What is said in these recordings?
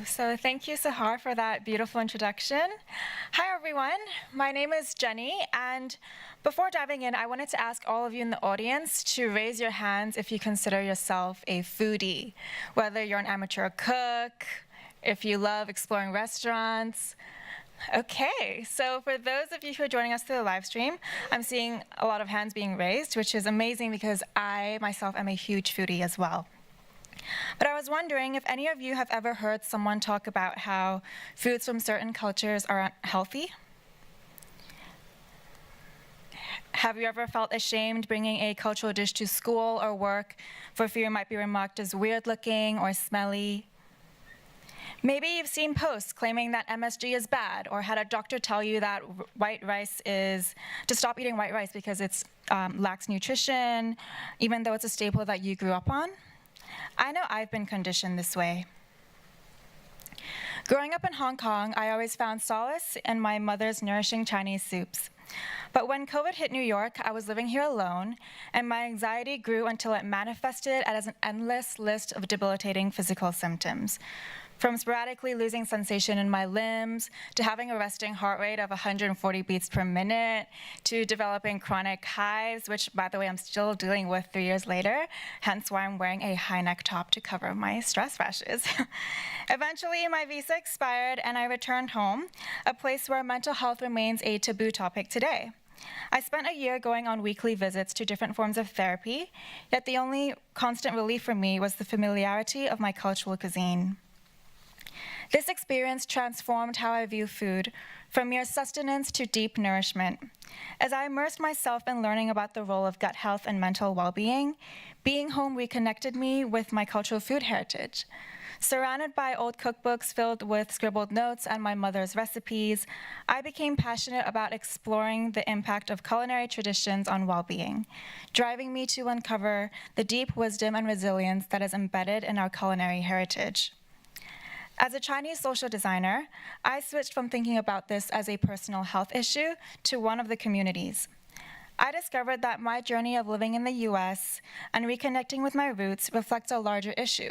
So thank you, Sahar, for that beautiful introduction. Hi, everyone. My name is Jenny, and before diving in, I wanted to ask all of you in the audience to raise your hands if you consider yourself a foodie, whether you're an amateur cook, if you love exploring restaurants. Okay, so for those of you who are joining us through the live stream, I'm seeing a lot of hands being raised, which is amazing because I myself am a huge foodie as well. But I was wondering if any of you have ever heard someone talk about how foods from certain cultures are unhealthy? Have you ever felt ashamed bringing a cultural dish to school or work for fear it might be remarked as weird looking or smelly? Maybe you've seen posts claiming that MSG is bad, or had a doctor tell you that to stop eating white rice because it lacks nutrition, even though it's a staple that you grew up on. I know I've been conditioned this way. Growing up in Hong Kong, I always found solace in my mother's nourishing Chinese soups. But when COVID hit New York, I was living here alone, and my anxiety grew until it manifested as an endless list of debilitating physical symptoms. From sporadically losing sensation in my limbs, to having a resting heart rate of 140 beats per minute, to developing chronic hives, which, by the way, I'm still dealing with 3 years later, hence why I'm wearing a high neck top to cover my stress rashes. Eventually, my visa expired and I returned home, a place where mental health remains a taboo topic today. I spent a year going on weekly visits to different forms of therapy, yet the only constant relief for me was the familiarity of my cultural cuisine. This experience transformed how I view food, from mere sustenance to deep nourishment. As I immersed myself in learning about the role of gut health and mental well-being, being home reconnected me with my cultural food heritage. Surrounded by old cookbooks filled with scribbled notes and my mother's recipes, I became passionate about exploring the impact of culinary traditions on well-being, driving me to uncover the deep wisdom and resilience that is embedded in our culinary heritage. As a Chinese social designer, I switched from thinking about this as a personal health issue to one of the communities. I discovered that my journey of living in the US and reconnecting with my roots reflects a larger issue,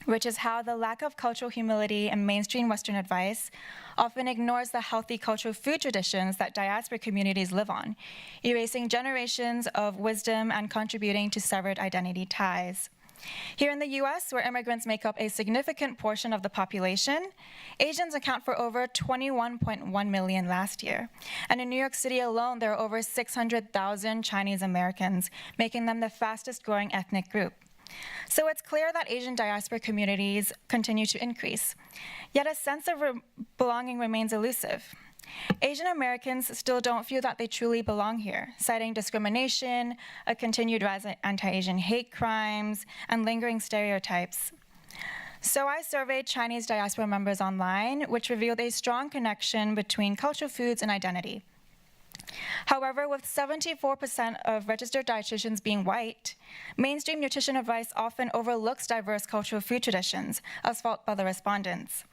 which is how the lack of cultural humility and mainstream Western advice often ignores the healthy cultural food traditions that diaspora communities live on, erasing generations of wisdom and contributing to severed identity ties. Here in the US, where immigrants make up a significant portion of the population, Asians account for over 21.1 million last year. And in New York City alone, there are over 600,000 Chinese Americans, making them the fastest growing ethnic group. So it's clear that Asian diaspora communities continue to increase, yet a sense of belonging remains elusive. Asian Americans still don't feel that they truly belong here, citing discrimination, a continued rise in anti-Asian hate crimes, and lingering stereotypes. So I surveyed Chinese diaspora members online, which revealed a strong connection between cultural foods and identity. However, with 74% of registered dietitians being white, mainstream nutrition advice often overlooks diverse cultural food traditions, as felt by the respondents.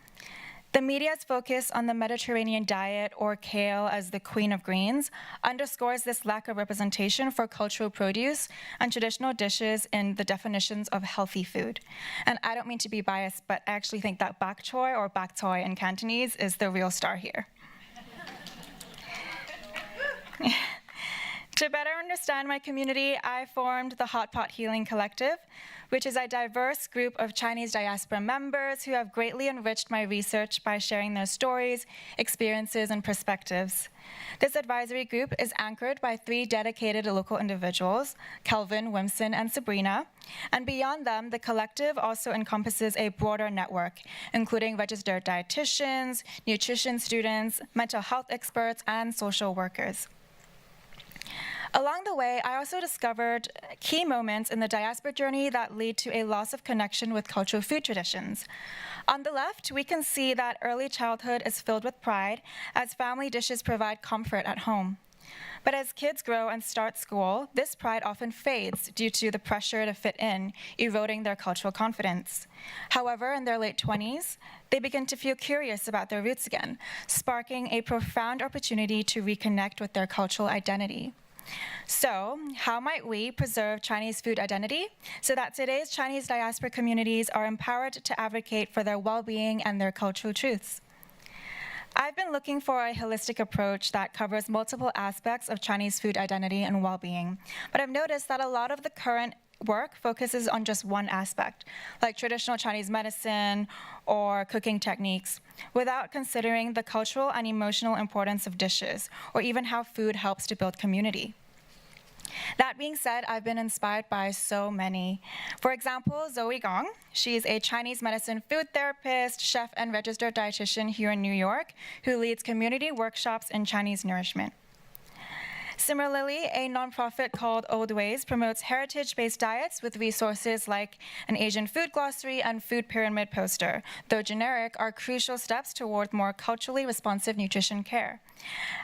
The media's focus on the Mediterranean diet, or kale as the queen of greens, underscores this lack of representation for cultural produce and traditional dishes in the definitions of healthy food. And I don't mean to be biased, but I actually think that bak choy, or bak toy in Cantonese, is the real star here. To better understand my community, I formed the Hot Pot Healing Collective, which is a diverse group of Chinese diaspora members who have greatly enriched my research by sharing their stories, experiences, and perspectives. This advisory group is anchored by 3 dedicated local individuals, Kelvin, Wimson, and Sabrina, and beyond them, the collective also encompasses a broader network, including registered dietitians, nutrition students, mental health experts, and social workers. Along the way, I also discovered key moments in the diaspora journey that lead to a loss of connection with cultural food traditions. On the left, we can see that early childhood is filled with pride as family dishes provide comfort at home. But as kids grow and start school, this pride often fades due to the pressure to fit in, eroding their cultural confidence. However, in their late 20s, they begin to feel curious about their roots again, sparking a profound opportunity to reconnect with their cultural identity. So, how might we preserve Chinese food identity so that today's Chinese diaspora communities are empowered to advocate for their well-being and their cultural truths? I've been looking for a holistic approach that covers multiple aspects of Chinese food identity and well-being, but I've noticed that a lot of the current work focuses on just one aspect, like traditional Chinese medicine or cooking techniques, without considering the cultural and emotional importance of dishes, or even how food helps to build community. That being said, I've been inspired by so many. For example, Zoe Gong. She's a Chinese medicine food therapist, chef, and registered dietitian here in New York who leads community workshops in Chinese nourishment. Similarly, a nonprofit called Old Ways promotes heritage-based diets with resources like an Asian food glossary and food pyramid poster, though generic, are crucial steps toward more culturally responsive nutrition care.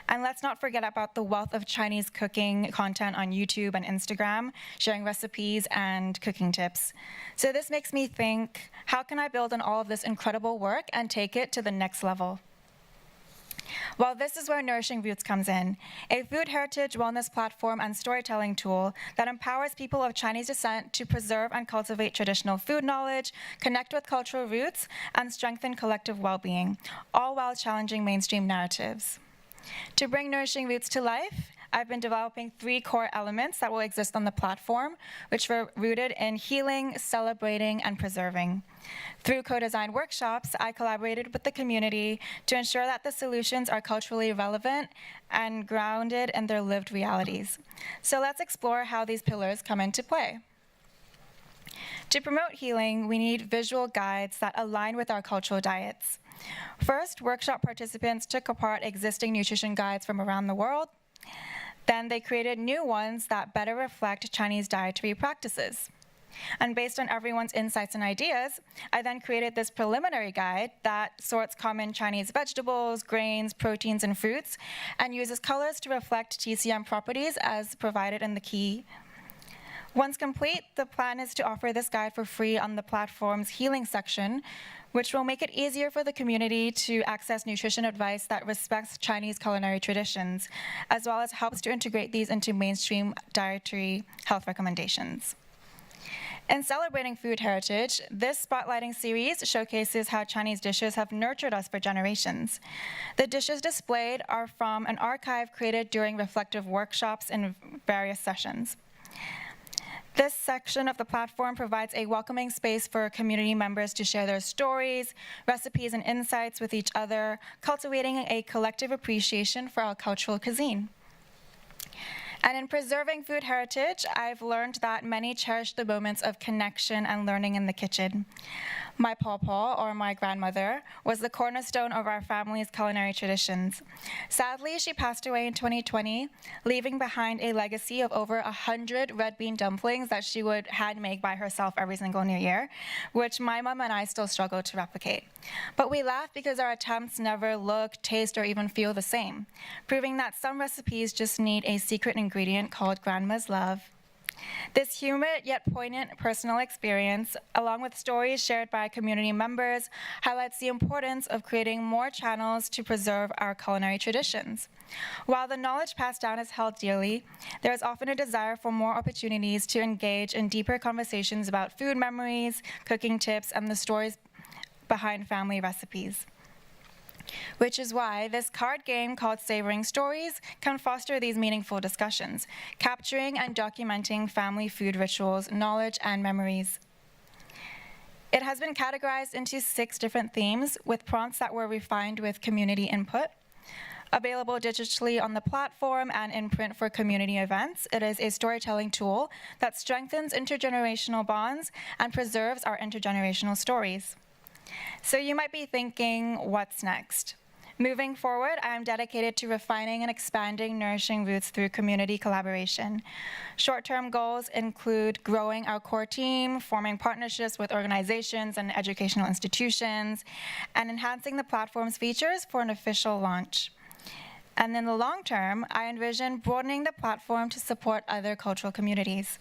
And let's not forget about the wealth of Chinese cooking content on YouTube and Instagram, sharing recipes and cooking tips. So this makes me think, how can I build on all of this incredible work and take it to the next level? Well, this is where Nourishing Roots comes in, a food heritage wellness platform and storytelling tool that empowers people of Chinese descent to preserve and cultivate traditional food knowledge, connect with cultural roots, and strengthen collective well-being, all while challenging mainstream narratives. To bring Nourishing Roots to life, I've been developing 3 core elements that will exist on the platform, which were rooted in healing, celebrating, and preserving. Through co-design workshops, I collaborated with the community to ensure that the solutions are culturally relevant and grounded in their lived realities. So let's explore how these pillars come into play. To promote healing, we need visual guides that align with our cultural diets. First, workshop participants took apart existing nutrition guides from around the world. Then they created new ones that better reflect Chinese dietary practices. And based on everyone's insights and ideas, I then created this preliminary guide that sorts common Chinese vegetables, grains, proteins, and fruits, and uses colors to reflect TCM properties as provided in the key. Once complete, the plan is to offer this guide for free on the platform's healing section, which will make it easier for the community to access nutrition advice that respects Chinese culinary traditions, as well as helps to integrate these into mainstream dietary health recommendations. In celebrating food heritage, this spotlighting series showcases how Chinese dishes have nurtured us for generations. The dishes displayed are from an archive created during reflective workshops in various sessions. This section of the platform provides a welcoming space for community members to share their stories, recipes, and insights with each other, cultivating a collective appreciation for our cultural cuisine. And in preserving food heritage, I've learned that many cherish the moments of connection and learning in the kitchen. My pawpaw, or my grandmother, was the cornerstone of our family's culinary traditions. Sadly, she passed away in 2020, leaving behind a legacy of over 100 red bean dumplings that she would hand make by herself every single New Year, which my mom and I still struggle to replicate. But we laugh because our attempts never look, taste, or even feel the same, proving that some recipes just need a secret ingredient called grandma's love. This humor yet poignant personal experience, along with stories shared by community members, highlights the importance of creating more channels to preserve our culinary traditions. While the knowledge passed down is held dearly, there is often a desire for more opportunities to engage in deeper conversations about food memories, cooking tips, and the stories behind family recipes. Which is why this card game called Savoring Stories can foster these meaningful discussions, capturing and documenting family food rituals, knowledge, and memories. It has been categorized into 6 different themes with prompts that were refined with community input. Available digitally on the platform and in print for community events, it is a storytelling tool that strengthens intergenerational bonds and preserves our intergenerational stories. So you might be thinking, what's next? Moving forward, I am dedicated to refining and expanding Nourishing Roots through community collaboration. Short-term goals include growing our core team, forming partnerships with organizations and educational institutions, and enhancing the platform's features for an official launch. And in the long term, I envision broadening the platform to support other cultural communities.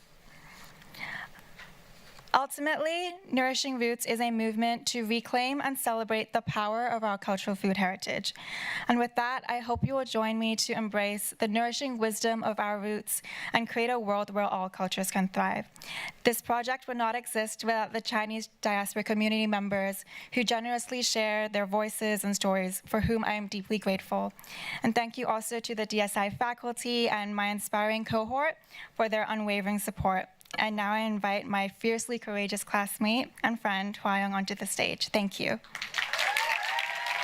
Ultimately, Nourishing Roots is a movement to reclaim and celebrate the power of our cultural food heritage. And with that, I hope you will join me to embrace the nourishing wisdom of our roots and create a world where all cultures can thrive. This project would not exist without the Chinese diaspora community members who generously share their voices and stories, for whom I am deeply grateful. And thank you also to the DSI faculty and my inspiring cohort for their unwavering support. And now I invite my fiercely courageous classmate and friend, Hua Young, onto the stage. Thank you.